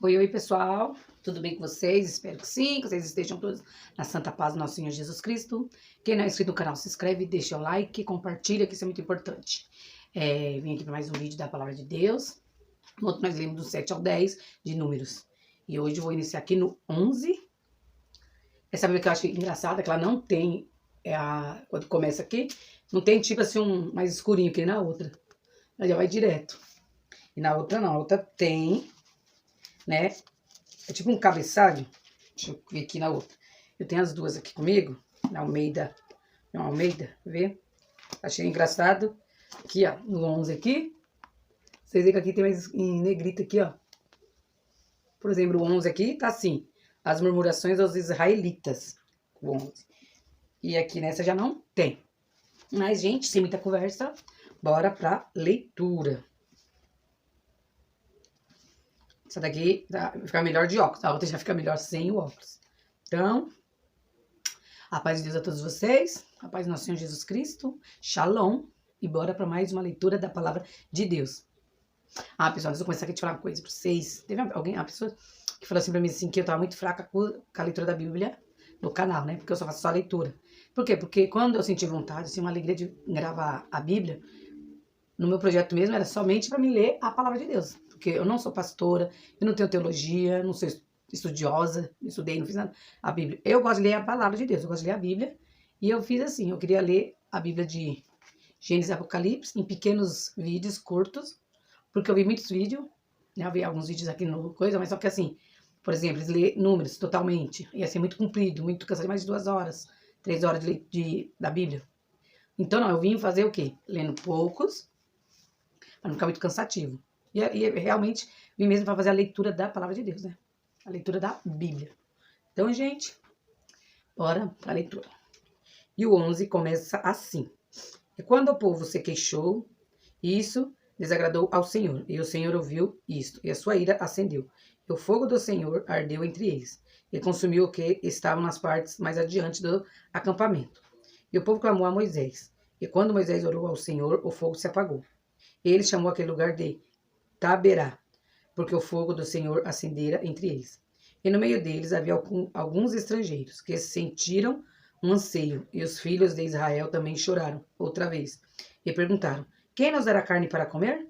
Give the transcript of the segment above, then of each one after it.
Oi, oi, pessoal. Tudo bem com vocês? Espero que vocês estejam todos na santa paz do nosso Senhor Jesus Cristo. Quem não é inscrito no canal, se inscreve, deixa o like, compartilha, que isso é muito importante. Vim aqui para mais um vídeo da Palavra de Deus. Ontem nós lemos do 7 ao 10 de Números. E hoje eu vou iniciar aqui no 11. Essa Bíblia que eu acho engraçada, que ela não tem, quando começa aqui, não tem tipo assim um mais escurinho que na outra. Ela já vai direto. E na outra não, a outra tem, né? É tipo um cabeçalho. Deixa eu ver aqui na outra. Eu tenho as duas aqui comigo. Na Almeida. Não, Almeida, vê? Achei engraçado. Aqui, ó. No 11 aqui. Vocês veem que aqui tem mais em negrito aqui, ó. Por exemplo, o 11 aqui tá assim. As murmurações dos israelitas. O 11. E aqui nessa já não tem. Mas, gente, sem muita conversa, bora pra leitura. Essa daqui vai ficar melhor de óculos. A outra já fica melhor sem o óculos. Então, a paz de Deus a todos vocês. A paz do nosso Senhor Jesus Cristo. Shalom. E bora para mais uma leitura da palavra de Deus. Pessoal, antes de eu começar aqui a te falar uma coisa para vocês. Teve uma pessoa que falou assim para mim assim, que eu tava muito fraca com a leitura da Bíblia no canal, né? Porque eu só faço só a leitura. Por quê? Porque quando eu senti vontade, assim, uma alegria de gravar a Bíblia, no meu projeto mesmo era somente para me ler a palavra de Deus. Porque eu não sou pastora, eu não tenho teologia, não sou estudiosa, estudei, não fiz nada. A Bíblia. Eu gosto de ler a palavra de Deus, eu gosto de ler a Bíblia. E eu fiz assim, eu queria ler a Bíblia de Gênesis e Apocalipse em pequenos vídeos curtos, porque eu vi muitos vídeos, né? Eu vi alguns vídeos aqui no coisa, mas só que assim, por exemplo, eles ler números totalmente, ia ser muito comprido, muito cansado, mais de 2 horas, 3 horas da Bíblia. Então, não, eu vim fazer o quê? Lendo poucos, para não ficar muito cansativo. E realmente vim mesmo para fazer a leitura da palavra de Deus, né? A leitura da Bíblia. Então, gente, bora para a leitura. E o 11 começa assim. E quando o povo se queixou, isso desagradou ao Senhor. E o Senhor ouviu isto, e a sua ira acendeu. E o fogo do Senhor ardeu entre eles, e consumiu o que estavam nas partes mais adiante do acampamento. E o povo clamou a Moisés. E quando Moisés orou ao Senhor, o fogo se apagou. Ele chamou aquele lugar de Taberá, porque o fogo do Senhor acendera entre eles. E no meio deles havia alguns estrangeiros que sentiram um anseio, e os filhos de Israel também choraram outra vez, e perguntaram: quem nos dará carne para comer?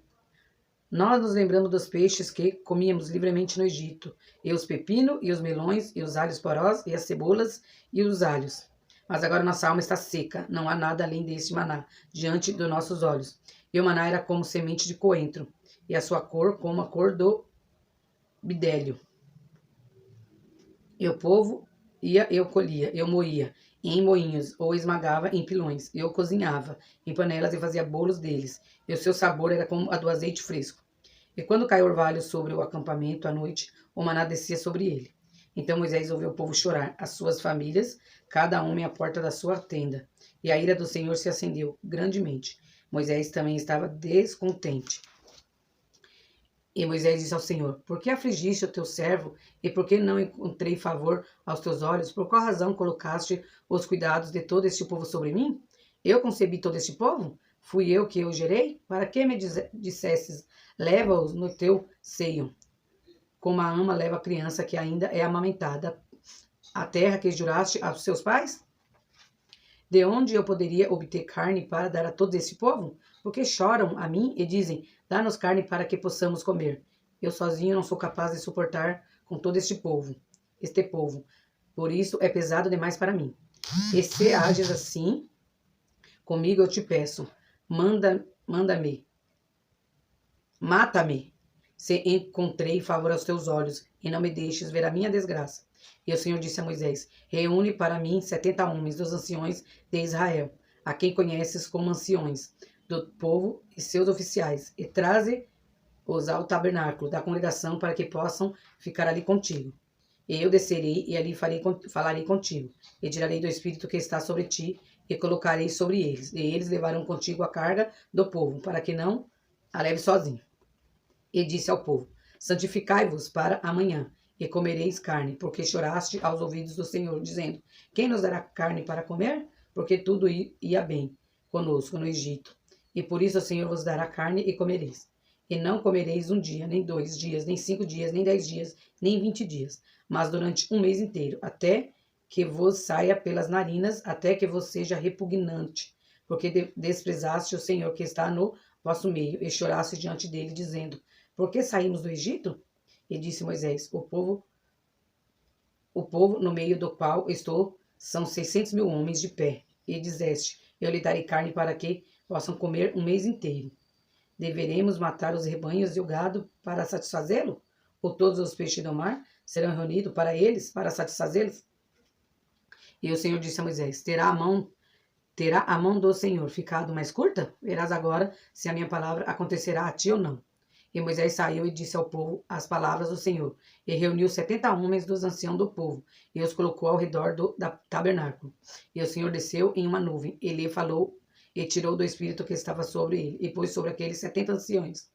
Nós nos lembramos dos peixes que comíamos livremente no Egito, e os pepinos, e os melões, e os alhos porós, e as cebolas, e os alhos. Mas agora nossa alma está seca, não há nada além deste maná, diante dos nossos olhos. E o maná era como semente de coentro, e a sua cor como a cor do bidélio. E o povo eu colhia, eu moía em moinhos, ou esmagava em pilões. Eu cozinhava em panelas e fazia bolos deles. E o seu sabor era como a do azeite fresco. E quando caiu o orvalho sobre o acampamento à noite, o maná descia sobre ele. Então Moisés ouviu o povo chorar, as suas famílias, cada homem à porta da sua tenda. E a ira do Senhor se acendeu grandemente. Moisés também estava descontente. E Moisés disse ao Senhor: por que afligiste o teu servo, e por que não encontrei favor aos teus olhos? Por qual razão colocaste os cuidados de todo este povo sobre mim? Eu concebi todo este povo? Fui eu que o gerei? Para que me dissestes: leva-os no teu seio, como a ama leva a criança que ainda é amamentada, a terra que juraste aos seus pais? De onde eu poderia obter carne para dar a todo esse povo? Porque choram a mim e dizem: dá-nos carne para que possamos comer. Eu sozinho não sou capaz de suportar com todo este povo. Por isso é pesado demais para mim. E se ages assim comigo, eu te peço, mata-me, se encontrei favor aos teus olhos, e não me deixes ver a minha desgraça. E o Senhor disse a Moisés: reúne para mim 70 homens dos anciões de Israel, a quem conheces como anciões do povo e seus oficiais, e traze-os ao tabernáculo da congregação para que possam ficar ali contigo. E eu descerei e ali falarei contigo, e tirarei do espírito que está sobre ti, e colocarei sobre eles, e eles levarão contigo a carga do povo, para que não a leve sozinho. E disse ao povo: santificai-vos para amanhã, e comereis carne, porque choraste aos ouvidos do Senhor, dizendo: quem nos dará carne para comer? Porque tudo ia bem conosco no Egito. E por isso o Senhor vos dará carne e comereis. E não comereis 1 dia, nem 2 dias, nem 5 dias, nem 10 dias, nem 20 dias, mas durante 1 mês inteiro, até que vos saia pelas narinas, até que vos seja repugnante, porque desprezaste o Senhor que está no vosso meio, e choraste diante dele, dizendo: por que saímos do Egito? E disse Moisés: o povo no meio do qual estou são 600.000 homens de pé. E dizeste: eu lhe darei carne para que possam comer 1 mês inteiro. Deveremos matar os rebanhos e o gado para satisfazê-lo? Ou todos os peixes do mar serão reunidos para eles, para satisfazê-los? E o Senhor disse a Moisés: terá a mão do Senhor ficado mais curta? Verás agora se a minha palavra acontecerá a ti ou não. E Moisés saiu e disse ao povo as palavras do Senhor, e reuniu 70 homens dos anciãos do povo, e os colocou ao redor do tabernáculo. E o Senhor desceu em uma nuvem, e lhe falou, e tirou do Espírito que estava sobre ele, e pôs sobre aqueles 70 anciões.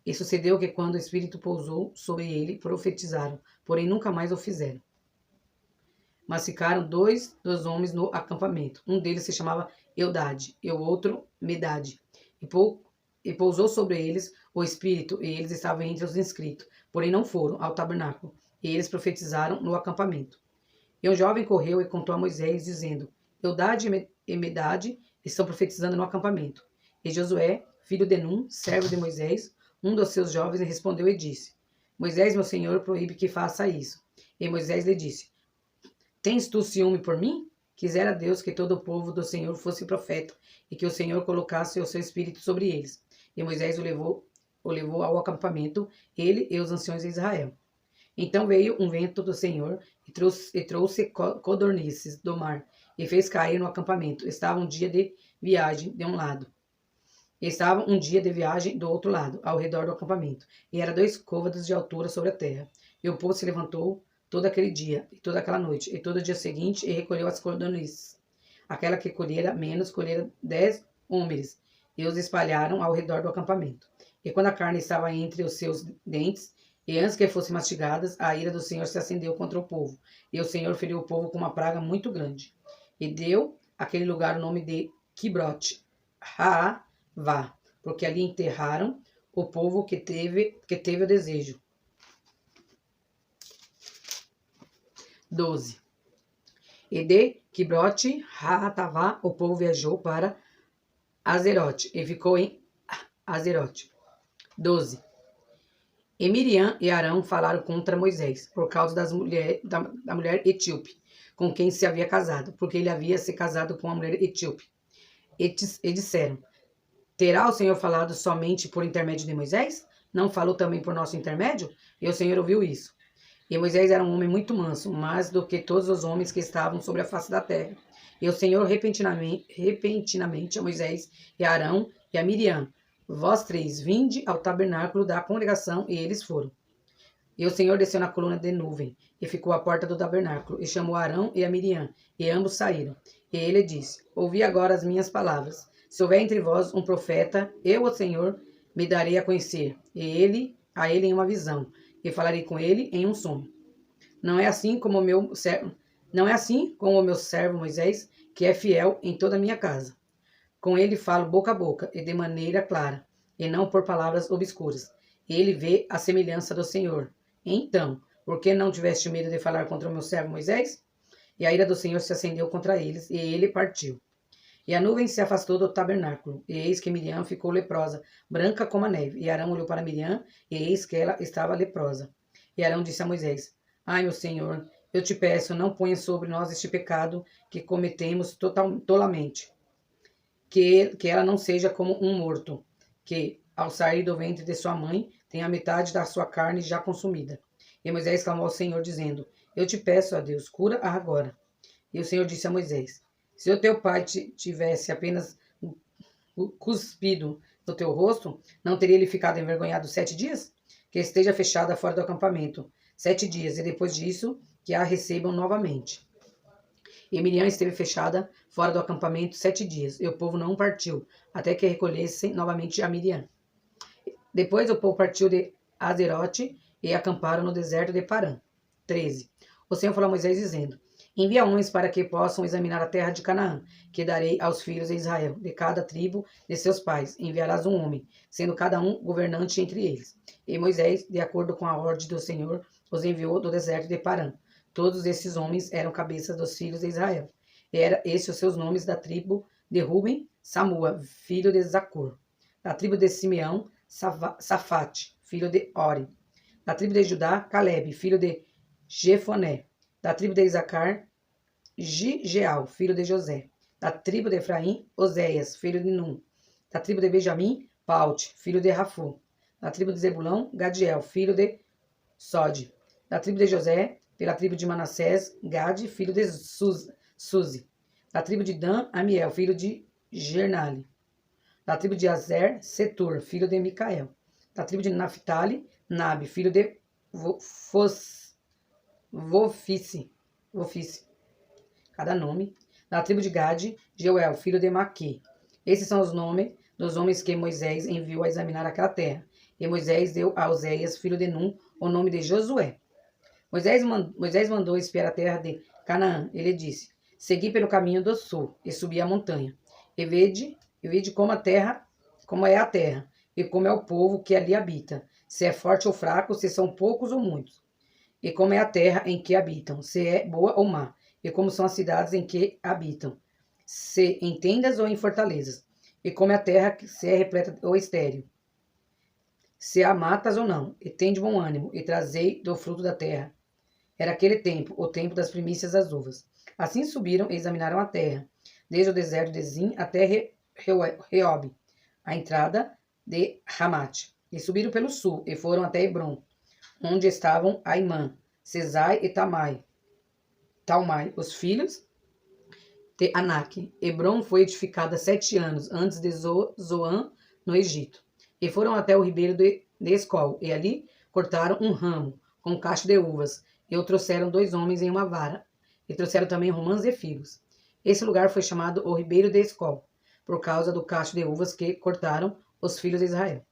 E sucedeu que quando o Espírito pousou sobre ele, profetizaram, porém nunca mais o fizeram. Mas ficaram 2 dos homens no acampamento. Um deles se chamava Eudade, e o outro Medade. E pousou sobre eles o Espírito, e eles estavam entre os inscritos, porém não foram ao tabernáculo, e eles profetizaram no acampamento. E um jovem correu e contou a Moisés, dizendo: Eudade e Medade estão profetizando no acampamento. E Josué, filho de Num, servo de Moisés, um dos seus jovens, respondeu e disse: Moisés, meu senhor, proíbe que faça isso. E Moisés lhe disse: tens tu ciúme por mim? Quisera Deus que todo o povo do Senhor fosse profeta, e que o Senhor colocasse o seu espírito sobre eles. E Moisés o levou ao acampamento, ele e os anciões de Israel. Então veio um vento do Senhor e trouxe codornizes do mar, e fez cair no acampamento. Estava um dia de viagem de um lado. Estava um dia de viagem do outro lado, ao redor do acampamento, e era 2 côvados de altura sobre a terra. E o povo se levantou todo aquele dia, e toda aquela noite, e todo o dia seguinte, e recolheu as codornizes. Aquela que colhera menos, colhera 10 homens, e os espalharam ao redor do acampamento. E quando a carne estava entre os seus dentes, e antes que fossem mastigadas, a ira do Senhor se acendeu contra o povo, e o Senhor feriu o povo com uma praga muito grande. E deu àquele lugar o nome de Kibrote Haavá, porque ali enterraram o povo que teve o desejo. 12. E de Kibrote Haatavá o povo viajou para Azerote e ficou em Azerote. 12. E Miriam e Arão falaram contra Moisés por causa da mulher etíope, com quem se havia casado, porque ele havia se casado com uma mulher etíope. E disseram: terá o Senhor falado somente por intermédio de Moisés? Não falou também por nosso intermédio? E o Senhor ouviu isso. E Moisés era um homem muito manso, mais do que todos os homens que estavam sobre a face da terra. E o Senhor repentinamente a Moisés e a Arão e a Miriam: vós 3, vinde ao tabernáculo da congregação, e eles foram. E o Senhor desceu na coluna de nuvem, e ficou à porta do tabernáculo, e chamou Arão e a Miriam, e ambos saíram. E ele disse: ouvi agora as minhas palavras. Se houver entre vós um profeta, eu, o Senhor, me darei a conhecer, e a ele em uma visão, e falarei com ele em um sonho. Não é assim como o meu servo Moisés, que é fiel em toda a minha casa. Com ele falo boca a boca, e de maneira clara, e não por palavras obscuras. Ele vê a semelhança do Senhor. Então, por que não tiveste medo de falar contra o meu servo Moisés? E a ira do Senhor se acendeu contra eles, e ele partiu. E a nuvem se afastou do tabernáculo, e eis que Miriam ficou leprosa, branca como a neve. E Arão olhou para Miriam, e eis que ela estava leprosa. E Arão disse a Moisés: ai, meu Senhor, eu te peço, não ponha sobre nós este pecado que cometemos tolamente. Que ela não seja como um morto, que, ao sair do ventre de sua mãe, tem a metade da sua carne já consumida. E Moisés clamou ao Senhor, dizendo: eu te peço, ó Deus, cura-a agora. E o Senhor disse a Moisés: se o teu pai tivesse apenas cuspido no teu rosto, não teria ele ficado envergonhado 7 dias? Que esteja fechada fora do acampamento 7 dias, e depois disso que a recebam novamente. E Miriam esteve fechada fora do acampamento 7 dias, e o povo não partiu, até que recolhessem novamente a Miriam. Depois o povo partiu de Azerote e acamparam no deserto de Parã. 13. O Senhor falou a Moisés, dizendo: Envia homens para que possam examinar a terra de Canaã, que darei aos filhos de Israel. De cada tribo de seus pais enviarás um homem, sendo cada um governante entre eles. E Moisés, de acordo com a ordem do Senhor, os enviou do deserto de Parã. Todos esses homens eram cabeças dos filhos de Israel. E era esses os seus nomes da tribo de Ruben: Samua, filho de Zacor. Da tribo de Simeão: Safate, filho de Ori. Da tribo de Judá: Calebe, filho de Jefoné. Da tribo de Isacar: Gigeal, filho de José. Da tribo de Efraim: Oséias, filho de Num. Da tribo de Benjamim: Paute, filho de Rafu. Da tribo de Zebulão: Gadiel, filho de Sode. Da tribo de José, pela tribo de Manassés: Gade, filho de Suzi. Da tribo de Dan: Amiel, filho de Gernali. Da tribo de Azer: Setur, filho de Micael. Da tribo de Naphtali: Nabe, filho de Vofice. Cada nome. Da tribo de Gade: Jeuel, filho de Maqui. Esses são os nomes dos homens que Moisés enviou a examinar aquela terra. E Moisés deu a Oséias, filho de Num, o nome de Josué. Moisés mandou espiar a terra de Canaã. Ele disse: Segui pelo caminho do sul e subi a montanha. E vede como é a terra, e como é o povo que ali habita, se é forte ou fraco, se são poucos ou muitos. E como é a terra em que habitam, se é boa ou má, e como são as cidades em que habitam, se em tendas ou em fortalezas, e como é a terra, se é repleta ou estéril, se há matas ou não, e tem de bom ânimo, e trazei do fruto da terra. Era aquele tempo, o tempo das primícias das uvas. Assim subiram e examinaram a terra, desde o deserto de Zin até Reob, a entrada de Ramate. E subiram pelo sul, e foram até Hebron, onde estavam Aimã, Sesai e Talmai, os filhos de Anak. Hebron foi edificada 7 anos antes de Zoan, no Egito. E foram até o ribeiro de Escol, e ali cortaram um ramo, com um cacho de uvas, e o trouxeram 2 homens em uma vara, e trouxeram também romãs e figos. Esse lugar foi chamado o ribeiro de Escol, por causa do cacho de uvas que cortaram os filhos de Israel.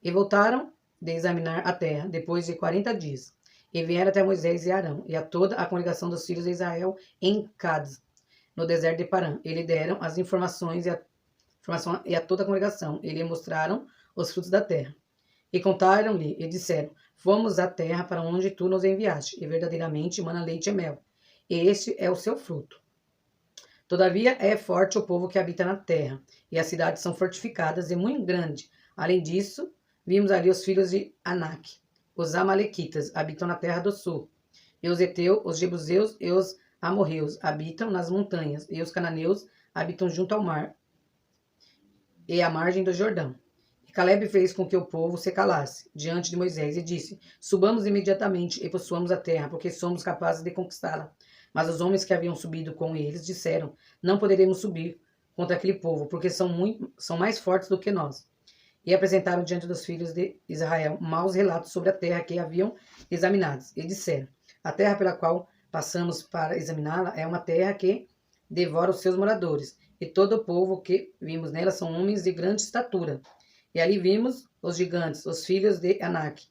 E voltaram de examinar a terra, depois de 40 dias. E vieram até Moisés e Arão, e a toda a congregação dos filhos de Israel em Cádiz, no deserto de Parã. E lhe deram as informações e a toda a congregação. E lhe mostraram os frutos da terra. E contaram-lhe e disseram: Fomos à terra para onde tu nos enviaste, e verdadeiramente mana leite e mel. E este é o seu fruto. Todavia é forte o povo que habita na terra, e as cidades são fortificadas e muito grandes. Além disso, vimos ali os filhos de Anak. Os amalequitas habitam na terra do sul. E os heteus, os jebuseus e os amorreus habitam nas montanhas. E os cananeus habitam junto ao mar e à margem do Jordão. E Calebe fez com que o povo se calasse diante de Moisés e disse: Subamos imediatamente e possuamos a terra, porque somos capazes de conquistá-la. Mas os homens que haviam subido com eles disseram: Não poderemos subir contra aquele povo, porque são mais fortes do que nós. E apresentaram diante dos filhos de Israel maus relatos sobre a terra que haviam examinado. E disseram: A terra pela qual passamos para examiná-la é uma terra que devora os seus moradores. E todo o povo que vimos nela são homens de grande estatura. E ali vimos os gigantes, os filhos de Anak,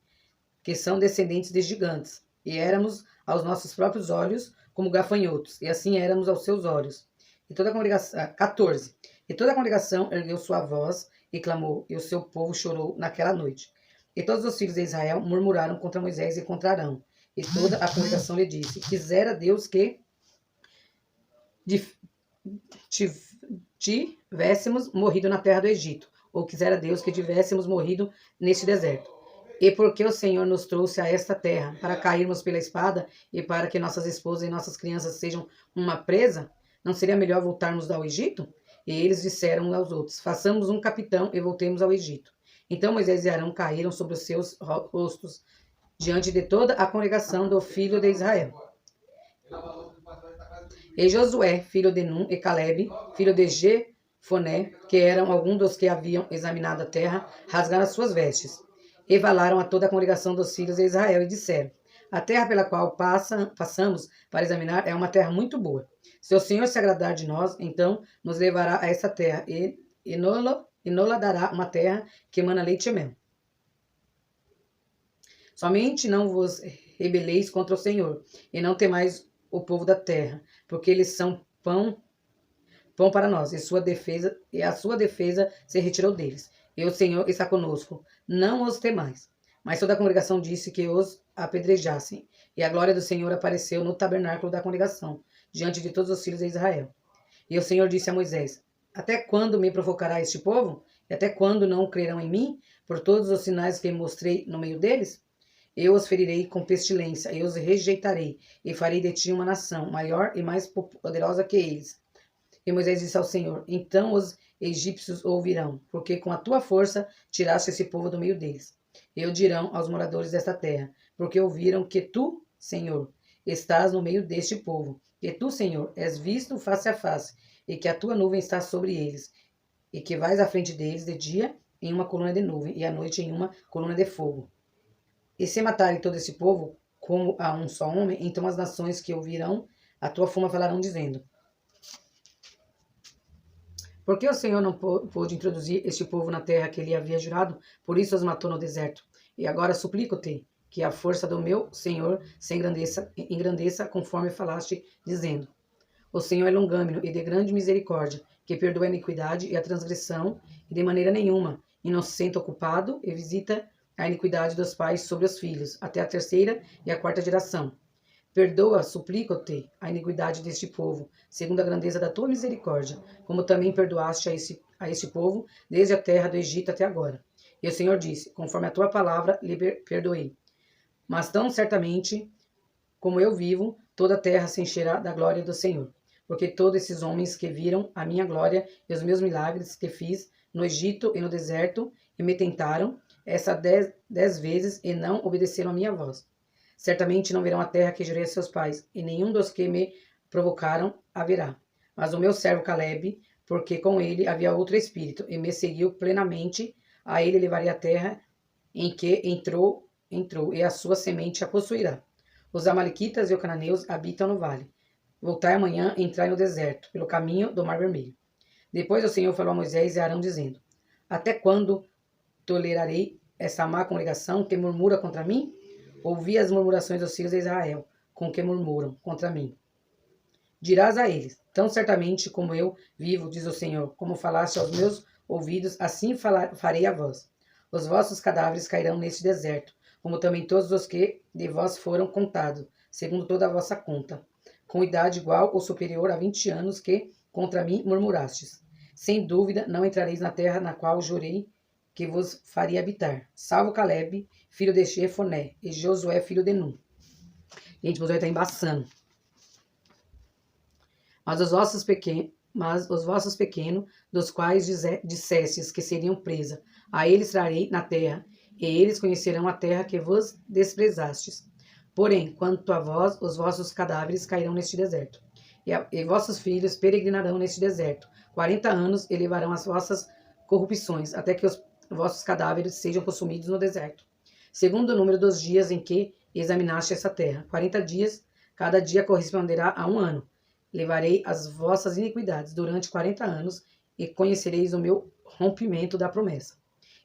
que são descendentes de gigantes. E éramos aos nossos próprios olhos como gafanhotos, e assim éramos aos seus olhos. E toda a congregação, 14. E toda a congregação ergueu sua voz e clamou, e o seu povo chorou naquela noite. E todos os filhos de Israel murmuraram contra Moisés e contra Arão. E toda a congregação lhe disse: Quisera Deus que tivéssemos morrido na terra do Egito, ou quisera Deus que tivéssemos morrido neste deserto. E porque o Senhor nos trouxe a esta terra, para cairmos pela espada, e para que nossas esposas e nossas crianças sejam uma presa, não seria melhor voltarmos ao Egito? E eles disseram aos outros: Façamos um capitão e voltemos ao Egito. Então Moisés e Arão caíram sobre os seus rostos, diante de toda a congregação do filho de Israel. E Josué, filho de Num, e Calebe, filho de Jefoné, que eram alguns dos que haviam examinado a terra, rasgaram as suas vestes. E falaram a toda a congregação dos filhos de Israel e disseram: A terra pela qual passamos para examinar é uma terra muito boa. Se o Senhor se agradar de nós, então nos levará a essa terra e nos dará uma terra que emana leite e mel. Somente não vos rebeleis contra o Senhor, e não temais o povo da terra, porque eles são pão para nós, e a sua defesa se retirou deles. E o Senhor está conosco, não os temais. Mas toda a congregação disse que os apedrejassem, e a glória do Senhor apareceu no tabernáculo da congregação, diante de todos os filhos de Israel. E o Senhor disse a Moisés: Até quando me provocará este povo? E até quando não crerão em mim, por todos os sinais que mostrei no meio deles? Eu os ferirei com pestilência, eu os rejeitarei, e farei de ti uma nação maior e mais poderosa que eles. E Moisés disse ao Senhor: Então os egípcios ouvirão, porque com a tua força tiraste esse povo do meio deles. E dirão aos moradores desta terra, porque ouviram que tu, Senhor, estás no meio deste povo, que tu, Senhor, és visto face a face, e que a tua nuvem está sobre eles, e que vais à frente deles de dia em uma coluna de nuvem, e à noite em uma coluna de fogo. E se matarem todo esse povo, como a um só homem, então as nações que ouvirão a tua fama falarão, dizendo: Por que o Senhor não pôde introduzir este povo na terra que ele havia jurado? Por isso os matou no deserto. E agora suplico-te que a força do meu Senhor se engrandeça conforme falaste, dizendo: O Senhor é longânimo e de grande misericórdia, que perdoa a iniquidade e a transgressão, e de maneira nenhuma inocente ocupado, e visita a iniquidade dos pais sobre os filhos, até a terceira e a quarta geração. Perdoa, suplico-te, a iniquidade deste povo, segundo a grandeza da tua misericórdia, como também perdoaste a este povo, desde a terra do Egito até agora. E o Senhor disse: Conforme a tua palavra, lhe perdoei. Mas tão certamente como eu vivo, toda a terra se encherá da glória do Senhor. Porque todos esses homens que viram a minha glória e os meus milagres que fiz no Egito e no deserto, e me tentaram, essa 10 vezes, e não obedeceram a minha voz. Certamente não verão a terra que jurei a seus pais, e nenhum dos que me provocaram haverá. Mas o meu servo Caleb, porque com ele havia outro espírito, e me seguiu plenamente, a ele levarei a terra em que entrou, e a sua semente a possuirá. Os amalequitas e os cananeus habitam no vale. Voltai amanhã e entrai no deserto, pelo caminho do Mar Vermelho. Depois o Senhor falou a Moisés e a Arão, dizendo: Até quando tolerarei essa má congregação que murmura contra mim? Ouvi as murmurações dos filhos de Israel, com que murmuram contra mim. Dirás a eles: Tão certamente como eu vivo, diz o Senhor, como falaste aos meus ouvidos, assim farei a vós. Os vossos cadáveres cairão neste deserto, como também todos os que de vós foram contados, segundo toda a vossa conta, com idade igual ou superior a 20 anos, que contra mim murmurastes. Sem dúvida não entrareis na terra na qual jurei que vos faria habitar, salvo Caleb, filho de Jefoné, e Josué, filho de Nun. Gente, Josué está embaçando. Mas os vossos pequenos, dos quais dissestes que seriam presa, a eles trarei na terra, e eles conhecerão a terra que vos desprezastes. Porém, quanto a vós, os vossos cadáveres cairão neste deserto, e vossos filhos peregrinarão neste deserto 40 anos, e levarão as vossas corrupções, até que os vossos cadáveres sejam consumidos no deserto. Segundo o número dos dias em que examinaste essa terra, 40 dias, cada dia corresponderá a 1 ano. Levarei as vossas iniquidades durante 40 anos, e conhecereis o meu rompimento da promessa.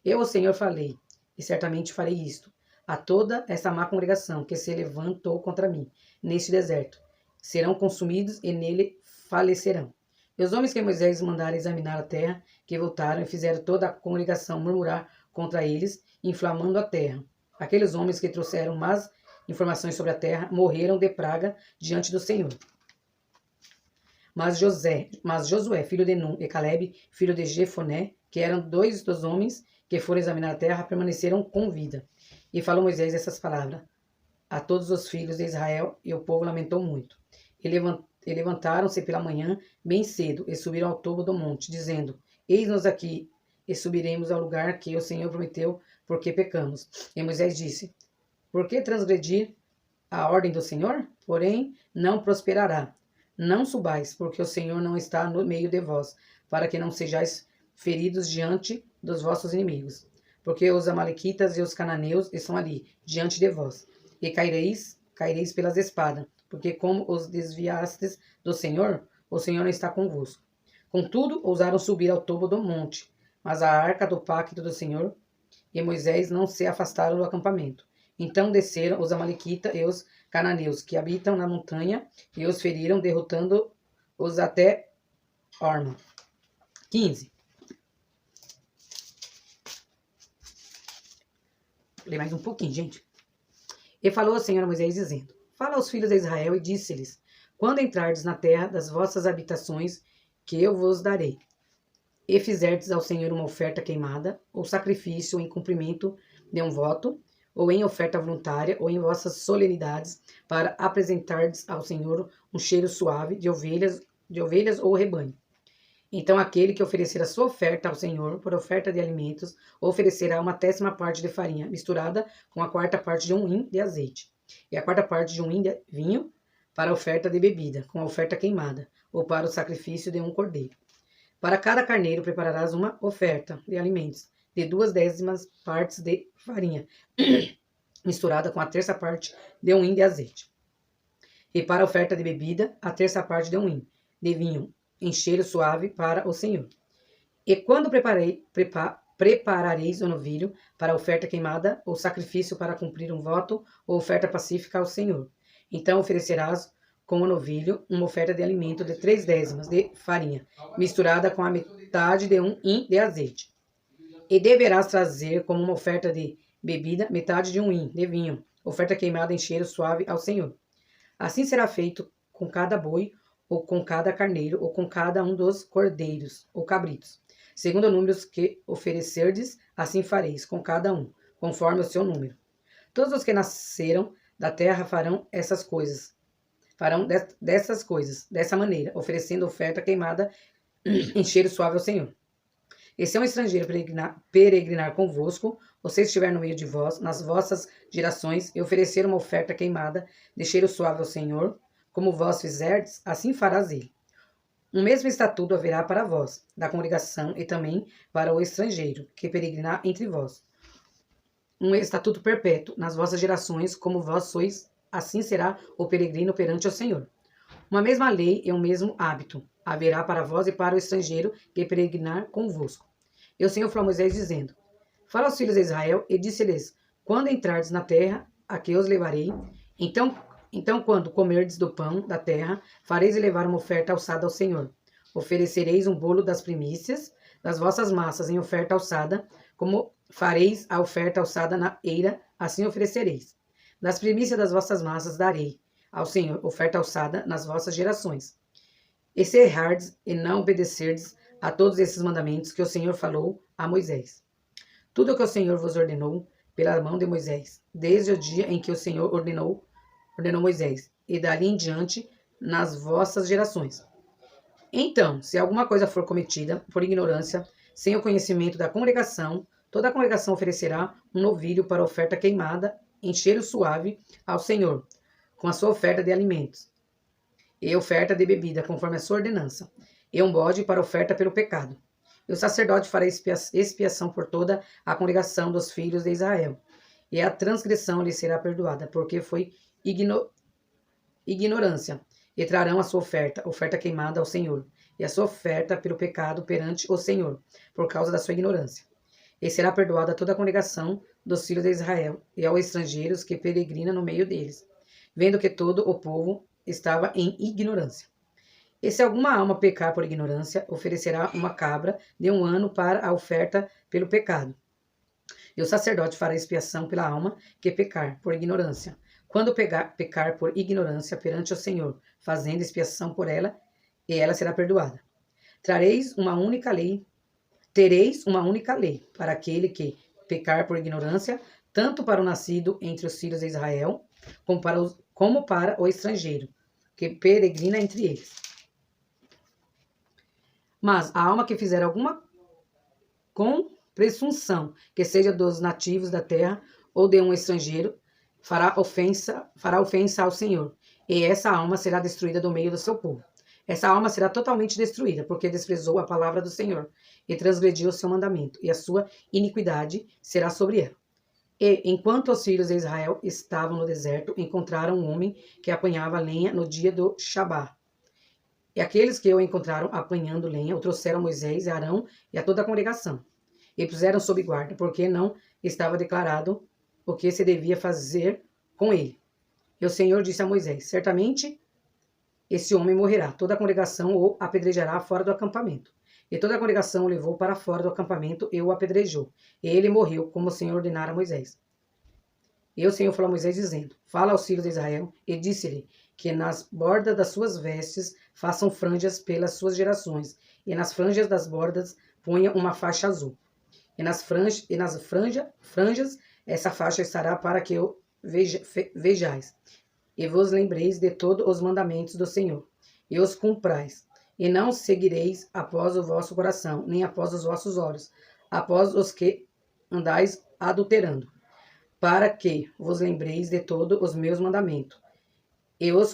Eu, o Senhor, falei, e certamente farei isto, a toda essa má congregação que se levantou contra mim, neste deserto. Serão consumidos e nele falecerão. E os homens que Moisés mandara examinar a terra, que voltaram e fizeram toda a congregação murmurar contra eles, inflamando a terra. Aqueles homens que trouxeram más informações sobre a terra morreram de praga diante do Senhor. Mas Josué, filho de Nun, e Caleb, filho de Jefoné, que eram 2 dos homens que foram examinar a terra, permaneceram com vida. E falou Moisés essas palavras a todos os filhos de Israel, e o povo lamentou muito. E levantaram-se pela manhã bem cedo, e subiram ao topo do monte, dizendo: Eis-nos aqui, e subiremos ao lugar que o Senhor prometeu, porque pecamos. E Moisés disse: Por que transgredir a ordem do Senhor? Porém, não prosperará. Não subais, porque o Senhor não está no meio de vós, para que não sejais feridos diante dos vossos inimigos. Porque os amalequitas e os cananeus estão ali, diante de vós. E caireis pelas espadas, porque como os desviastes do Senhor, o Senhor não está convosco. Contudo, ousaram subir ao topo do monte, mas a arca do pacto do Senhor e Moisés não se afastaram do acampamento. Então desceram os amalequitas e os cananeus, que habitam na montanha, e os feriram, derrotando-os até Orma. 15. Vou ler mais um pouquinho, gente. E falou o Senhor a Moisés, dizendo: Fala aos filhos de Israel e disse-lhes: Quando entrardes na terra das vossas habitações, que eu vos darei, e fizerdes ao Senhor uma oferta queimada, ou sacrifício em cumprimento de um voto, ou em oferta voluntária, ou em vossas solenidades, para apresentardes ao Senhor um cheiro suave de ovelhas ou rebanho. Então aquele que oferecer a sua oferta ao Senhor por oferta de alimentos, oferecerá 1/10 parte de farinha, misturada com a 4ª parte de um hin de azeite, e a 4ª parte de um hin de vinho, para a oferta de bebida, com a oferta queimada, ou para o sacrifício de um cordeiro. Para cada carneiro prepararás uma oferta de alimentos, de 2/10 partes de farinha, misturada com a 1/3 parte de um hin de azeite. E para a oferta de bebida, a 1/3 parte de um hin de vinho, em cheiro suave para o Senhor. E quando preparareis o novilho para a oferta queimada, ou sacrifício para cumprir um voto, ou oferta pacífica ao Senhor, então oferecerás com o novilho uma oferta de alimento de 3/10 de farinha, misturada com a metade de um hin de azeite. E deverás trazer como uma oferta de bebida metade de um hin de vinho, oferta queimada em cheiro suave ao Senhor. Assim será feito com cada boi, ou com cada carneiro, ou com cada um dos cordeiros, ou cabritos. Segundo o número que oferecerdes, assim fareis com cada um, conforme o seu número. Todos os que nasceram da terra farão essas coisas. Dessas coisas, dessa maneira, oferecendo oferta queimada em cheiro suave ao Senhor. E se um estrangeiro peregrinar convosco, ou se estiver no meio de vós, nas vossas gerações, e oferecer uma oferta queimada de cheiro suave ao Senhor, como vós fizerdes, assim farás ele. Um mesmo estatuto haverá para vós, da congregação, e também para o estrangeiro, que peregrinar entre vós. Um estatuto perpétuo nas vossas gerações, como vós sois, assim será o peregrino perante o Senhor. Uma mesma lei e um mesmo hábito haverá para vós e para o estrangeiro que peregrinar convosco. E o Senhor falou a Moisés, dizendo: Fala aos filhos de Israel e disse-lhes: Quando entrardes na terra a que os levarei, então, quando comerdes do pão da terra, fareis elevar uma oferta alçada ao Senhor. Oferecereis um bolo das primícias das vossas massas em oferta alçada, como fareis a oferta alçada na eira, assim oferecereis. Das primícias das vossas massas darei ao Senhor oferta alçada nas vossas gerações. E se errardes e não obedecerdes a todos esses mandamentos que o Senhor falou a Moisés. Tudo o que o Senhor vos ordenou pela mão de Moisés, desde o dia em que o Senhor ordenou Moisés, e dali em diante nas vossas gerações. Então, se alguma coisa for cometida por ignorância, sem o conhecimento da congregação, toda a congregação oferecerá um novilho para oferta queimada em cheiro suave ao Senhor, com a sua oferta de alimentos, e oferta de bebida, conforme a sua ordenança, e um bode para oferta pelo pecado. E o sacerdote fará expiação por toda a congregação dos filhos de Israel, e a transgressão lhe será perdoada, porque foi ignorância, e trarão a sua oferta queimada ao Senhor, e a sua oferta pelo pecado perante o Senhor, por causa da sua ignorância. E será perdoada toda a congregação dos filhos de Israel, e aos estrangeiros que peregrinam no meio deles, vendo que todo o povo estava em ignorância. E se alguma alma pecar por ignorância, oferecerá uma cabra de 1 ano para a oferta pelo pecado. E o sacerdote fará expiação pela alma que pecar por ignorância, quando pecar por ignorância perante o Senhor, fazendo expiação por ela, e ela será perdoada. Tereis uma única lei para aquele que pecar por ignorância, tanto para o nascido entre os filhos de Israel, como para o estrangeiro, que peregrina entre eles. Mas a alma que fizer alguma com presunção, que seja dos nativos da terra ou de um estrangeiro, fará ofensa ao Senhor, e essa alma será destruída do meio do seu povo. Essa alma será totalmente destruída, porque desprezou a palavra do Senhor e transgrediu o seu mandamento, e a sua iniquidade será sobre ela. E, enquanto os filhos de Israel estavam no deserto, encontraram um homem que apanhava lenha no dia do Shabá. E aqueles que o encontraram apanhando lenha o trouxeram a Moisés e Arão e a toda a congregação, e puseram sob guarda, porque não estava declarado o que se devia fazer com ele. E o Senhor disse a Moisés: certamente esse homem morrerá. Toda a congregação o apedrejará fora do acampamento. E toda a congregação o levou para fora do acampamento e o apedrejou. E ele morreu, como o Senhor ordenara a Moisés. E o Senhor falou a Moisés, dizendo: fala aos filhos de Israel, e disse-lhe que nas bordas das suas vestes façam franjas pelas suas gerações, e nas franjas das bordas ponha uma faixa azul. E nas franjas essa faixa estará para que eu vejais, e vos lembreis de todos os mandamentos do Senhor, e os cumprais, e não seguireis após o vosso coração, nem após os vossos olhos, após os que andais adulterando, para que vos lembreis de todos os meus mandamentos, e os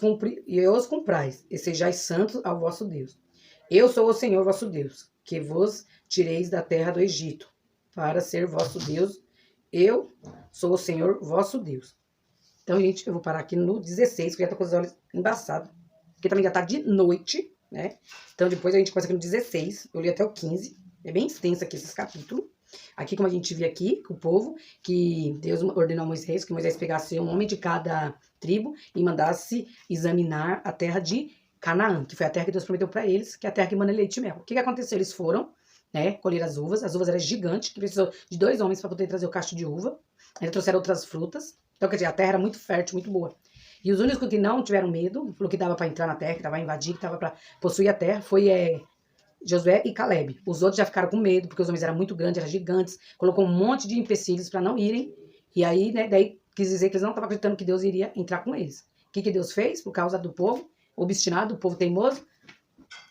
cumprais, e sejais santos ao vosso Deus. Eu sou o Senhor vosso Deus, que vos tireis da terra do Egito, para ser vosso Deus. Eu sou o Senhor vosso Deus. Então, gente, eu vou parar aqui no 16, porque já tô com os olhos embaçados, porque também já tá de noite, né? Então, depois a gente começa aqui no 16, eu li até o 15, é bem extenso aqui esses capítulos. Aqui, como a gente vê aqui, com o povo, que Deus ordenou a Moisés, que Moisés pegasse um homem de cada tribo e mandasse examinar a terra de Canaã, que foi a terra que Deus prometeu para eles, que é a terra que mana leite e mel. O que aconteceu? Eles foram, né, colher as uvas eram gigantes, que precisou de 2 homens para poder trazer o cacho de uva. Eles trouxeram outras frutas. Então, quer dizer, a terra era muito fértil, muito boa. E os únicos que não tiveram medo, falou que dava para entrar na terra, que dava para invadir, que dava para possuir a terra, foi Josué e Caleb. Os outros já ficaram com medo, porque os homens eram muito grandes, eram gigantes, colocou um monte de empecilhos para não irem. E aí, né, daí quis dizer que eles não estavam acreditando que Deus iria entrar com eles. O que Deus fez? Por causa do povo obstinado, do povo teimoso.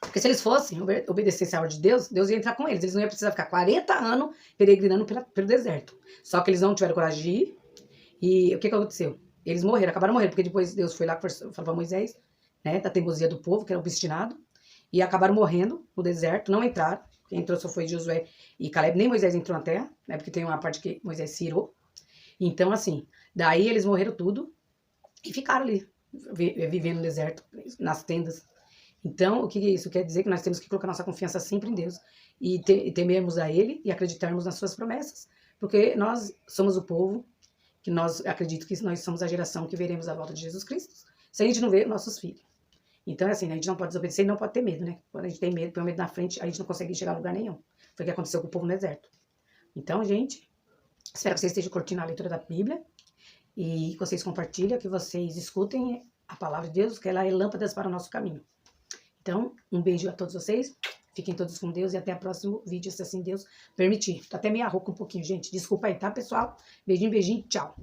Porque se eles fossem obedecessem a ordem de Deus, Deus ia entrar com eles. Eles não iam precisar ficar 40 anos peregrinando pelo deserto. Só que eles não tiveram coragem de ir. E o que aconteceu? Eles morreram, acabaram morrendo, porque depois Deus foi lá e falou para Moisés, né, da teimosia do povo, que era obstinado, e acabaram morrendo no deserto, não entraram. Quem entrou só foi Josué e Caleb, nem Moisés entrou na terra, né, porque tem uma parte que Moisés se irou. Então, assim, daí eles morreram tudo e ficaram ali, vivendo no deserto, nas tendas. Então, o que isso quer dizer? Que nós temos que colocar nossa confiança sempre em Deus e temermos a Ele e acreditarmos nas suas promessas, porque nós somos o povo que acredito que nós somos a geração que veremos a volta de Jesus Cristo, se a gente não vê nossos filhos. Então, é assim, né? A gente não pode desobedecer e não pode ter medo, né? Quando a gente tem medo, põe o medo na frente, a gente não consegue chegar a lugar nenhum. Foi o que aconteceu com o povo no deserto. Então, gente, espero que vocês estejam curtindo a leitura da Bíblia e que vocês compartilhem, que vocês escutem a palavra de Deus, que ela é lâmpadas para o nosso caminho. Então, um beijo a todos vocês. Fiquem todos com Deus e até o próximo vídeo, se assim Deus permitir. Tô até meio rouca um pouquinho, gente. Desculpa aí, tá, pessoal? Beijinho, beijinho. Tchau.